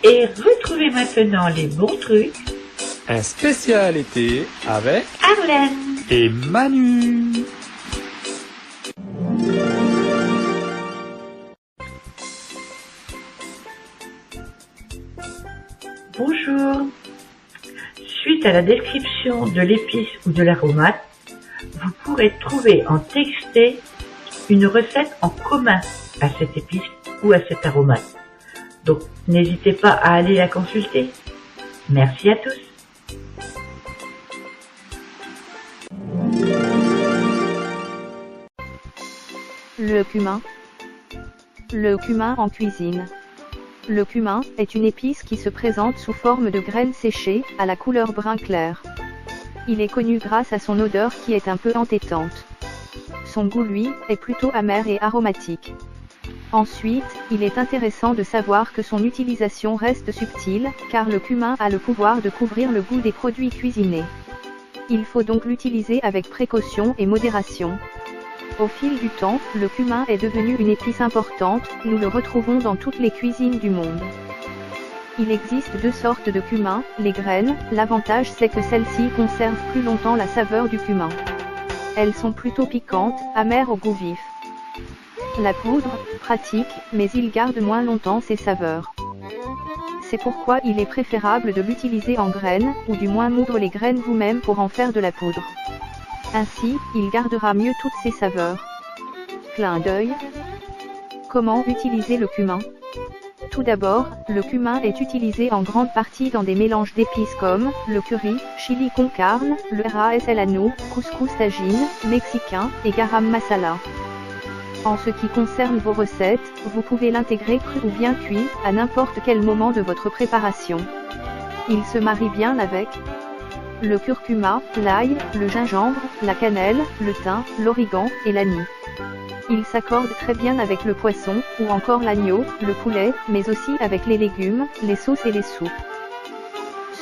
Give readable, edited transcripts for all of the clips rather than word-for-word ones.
Et retrouvez maintenant les bons trucs. Un spécial été avec Arlène et Manu. Bonjour. Suite à la description de l'épice ou de l'aromate, vous pourrez trouver en texté une recette en commun à cette épice ou à cet aromate. Donc n'hésitez pas à aller la consulter. Merci à tous. Le cumin. Le cumin en cuisine. Le cumin est une épice qui se présente sous forme de graines séchées, à la couleur brun clair. Il est connu grâce à son odeur qui est un peu entêtante. Son goût, lui, est plutôt amer et aromatique. Ensuite, il est intéressant de savoir que son utilisation reste subtile, car le cumin a le pouvoir de couvrir le goût des produits cuisinés. Il faut donc l'utiliser avec précaution et modération. Au fil du temps, le cumin est devenu une épice importante, nous le retrouvons dans toutes les cuisines du monde. Il existe deux sortes de cumin, les graines, l'avantage c'est que celles-ci conservent plus longtemps la saveur du cumin. Elles sont plutôt piquantes, amères au goût vif. La poudre, pratique, mais il garde moins longtemps ses saveurs. C'est pourquoi il est préférable de l'utiliser en graines, ou du moins moudre les graines vous-même pour en faire de la poudre. Ainsi, il gardera mieux toutes ses saveurs. Clin d'œil. Comment utiliser le cumin? Tout d'abord, le cumin est utilisé en grande partie dans des mélanges d'épices comme le curry, chili con carne, le ras el hano, couscous tagine, mexicain et garam masala. En ce qui concerne vos recettes, vous pouvez l'intégrer cru ou bien cuit, à n'importe quel moment de votre préparation. Il se marie bien avec le curcuma, l'ail, le gingembre, la cannelle, le thym, l'origan et l'anis. Il s'accorde très bien avec le poisson, ou encore l'agneau, le poulet, mais aussi avec les légumes, les sauces et les soupes.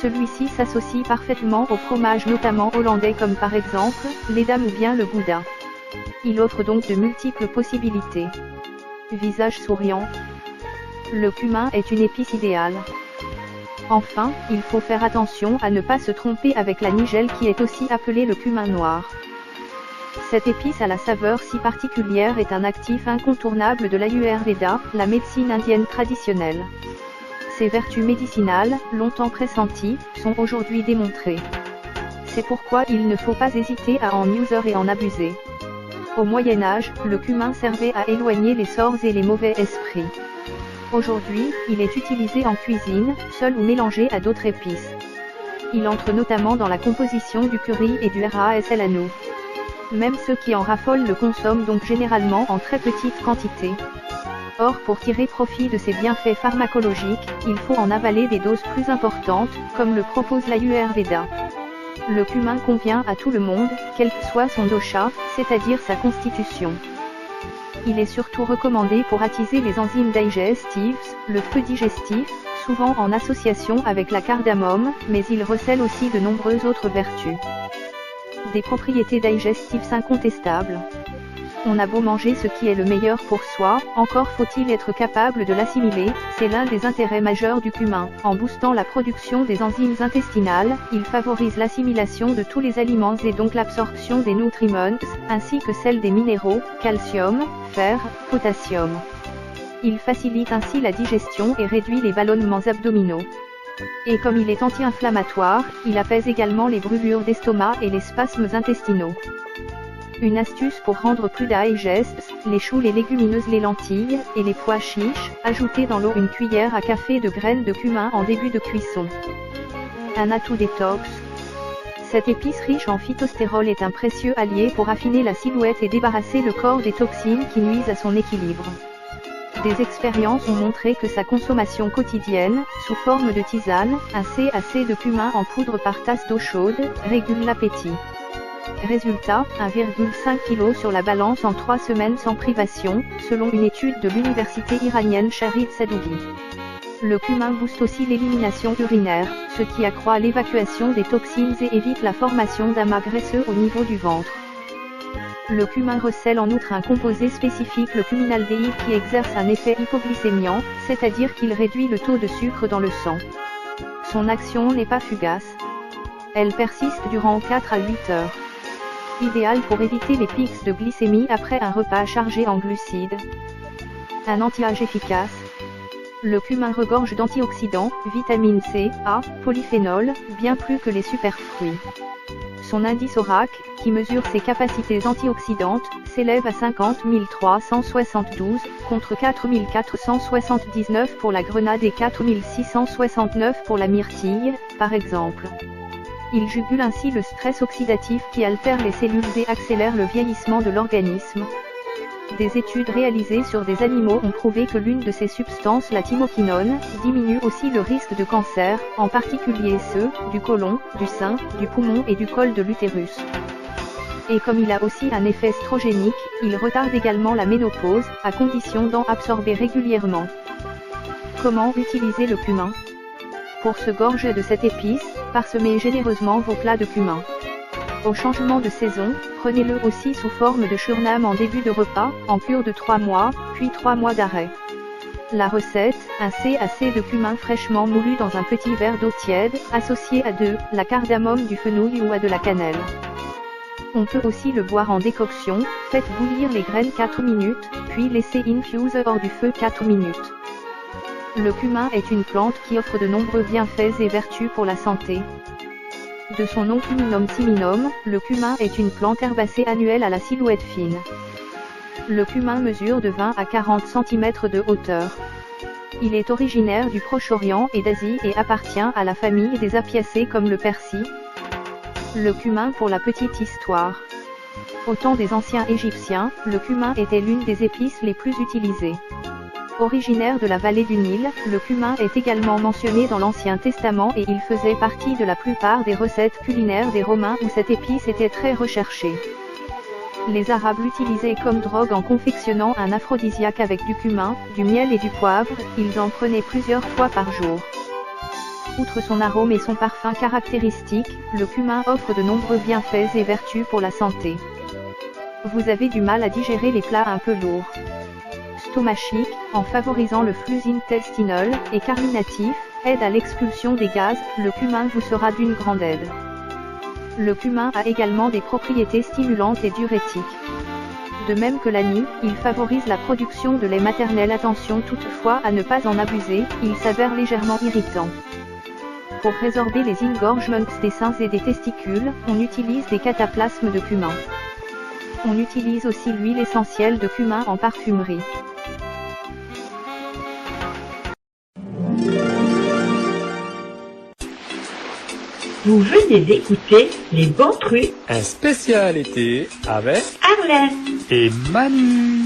Celui-ci s'associe parfaitement au fromage notamment hollandais comme par exemple, l'Edam ou bien le Gouda. Il offre donc de multiples possibilités. Visage souriant. Le cumin est une épice idéale. Enfin, il faut faire attention à ne pas se tromper avec la nigelle qui est aussi appelée le cumin noir. Cette épice à la saveur si particulière est un actif incontournable de l'Ayurveda, la médecine indienne traditionnelle. Ses vertus médicinales, longtemps pressenties, sont aujourd'hui démontrées. C'est pourquoi il ne faut pas hésiter à en user et en abuser. Au Moyen-Âge, le cumin servait à éloigner les sorts et les mauvais esprits. Aujourd'hui, il est utilisé en cuisine, seul ou mélangé à d'autres épices. Il entre notamment dans la composition du curry et du ras el hano. Même ceux qui en raffolent le consomment donc généralement en très petite quantité. Or, pour tirer profit de ses bienfaits pharmacologiques, il faut en avaler des doses plus importantes, comme le propose l'Ayurveda. Le cumin convient à tout le monde, quel que soit son dosha, c'est-à-dire sa constitution. Il est surtout recommandé pour attiser les enzymes digestives, le feu digestif, souvent en association avec la cardamome, mais il recèle aussi de nombreuses autres vertus. Des propriétés digestives incontestables. On a beau manger ce qui est le meilleur pour soi, encore faut-il être capable de l'assimiler, c'est l'un des intérêts majeurs du cumin. En boostant la production des enzymes intestinales, il favorise l'assimilation de tous les aliments et donc l'absorption des nutriments, ainsi que celle des minéraux, calcium, fer, potassium. Il facilite ainsi la digestion et réduit les ballonnements abdominaux. Et comme il est anti-inflammatoire, il apaise également les brûlures d'estomac et les spasmes intestinaux. Une astuce pour rendre plus digeste, les choux, les légumineuses, les lentilles, et les pois chiches, ajoutez dans l'eau une cuillère à café de graines de cumin en début de cuisson. Un atout détox. Cette épice riche en phytostérol est un précieux allié pour affiner la silhouette et débarrasser le corps des toxines qui nuisent à son équilibre. Des expériences ont montré que sa consommation quotidienne, sous forme de tisane, un CAC de cumin en poudre par tasse d'eau chaude, régule l'appétit. Résultat, 1,5 kg sur la balance en 3 semaines sans privation, selon une étude de l'université iranienne Shahid Sadoughi. Le cumin booste aussi l'élimination urinaire, ce qui accroît l'évacuation des toxines et évite la formation d'amas graisseux au niveau du ventre. Le cumin recèle en outre un composé spécifique, le cuminaldéhyde, qui exerce un effet hypoglycémiant, c'est-à-dire qu'il réduit le taux de sucre dans le sang. Son action n'est pas fugace. Elle persiste durant 4 à 8 heures. Idéal pour éviter les pics de glycémie après un repas chargé en glucides. Un anti-âge efficace. Le cumin regorge d'antioxydants, vitamine C, A, polyphénol, bien plus que les superfruits. Son indice ORAC, qui mesure ses capacités antioxydantes, s'élève à 50 372, contre 4 479 pour la grenade et 4 669 pour la myrtille, par exemple. Il jugule ainsi le stress oxydatif qui altère les cellules et accélère le vieillissement de l'organisme. Des études réalisées sur des animaux ont prouvé que l'une de ces substances, la thymoquinone, diminue aussi le risque de cancer, en particulier ceux du côlon, du sein, du poumon et du col de l'utérus. Et comme il a aussi un effet estrogénique, il retarde également la ménopause, à condition d'en absorber régulièrement. Comment utiliser le cumin? Pour se gorger de cette épice, parsemez généreusement vos plats de cumin. Au changement de saison, prenez-le aussi sous forme de churnam en début de repas, en cure de 3 mois, puis 3 mois d'arrêt. La recette, un CAC de cumin fraîchement moulu dans un petit verre d'eau tiède, associé à de la cardamome, du fenouil ou à de la cannelle. On peut aussi le boire en décoction, faites bouillir les graines 4 minutes, puis laissez infuser hors du feu 4 minutes. Le cumin est une plante qui offre de nombreux bienfaits et vertus pour la santé. De son nom Cuminum timinum, le cumin est une plante herbacée annuelle à la silhouette fine. Le cumin mesure de 20 à 40 cm de hauteur. Il est originaire du Proche-Orient et d'Asie et appartient à la famille des apiacées comme le persil. Le cumin pour la petite histoire. Au temps des anciens Égyptiens, le cumin était l'une des épices les plus utilisées. Originaire de la vallée du Nil, le cumin est également mentionné dans l'Ancien Testament et il faisait partie de la plupart des recettes culinaires des Romains où cette épice était très recherchée. Les Arabes l'utilisaient comme drogue en confectionnant un aphrodisiaque avec du cumin, du miel et du poivre, ils en prenaient plusieurs fois par jour. Outre son arôme et son parfum caractéristique, le cumin offre de nombreux bienfaits et vertus pour la santé. Vous avez du mal à digérer les plats un peu lourds. Stomachique, en favorisant le flux intestinal, et carminatif, aide à l'expulsion des gaz, le cumin vous sera d'une grande aide. Le cumin a également des propriétés stimulantes et diurétiques. De même que l'anis, il favorise la production de lait maternel. Attention toutefois à ne pas en abuser, il s'avère légèrement irritant. Pour résorber les engorgements des seins et des testicules, on utilise des cataplasmes de cumin. On utilise aussi l'huile essentielle de cumin en parfumerie. Vous venez d'écouter Les Bons Trucs, Un spécial été avec Arlène. et Manu.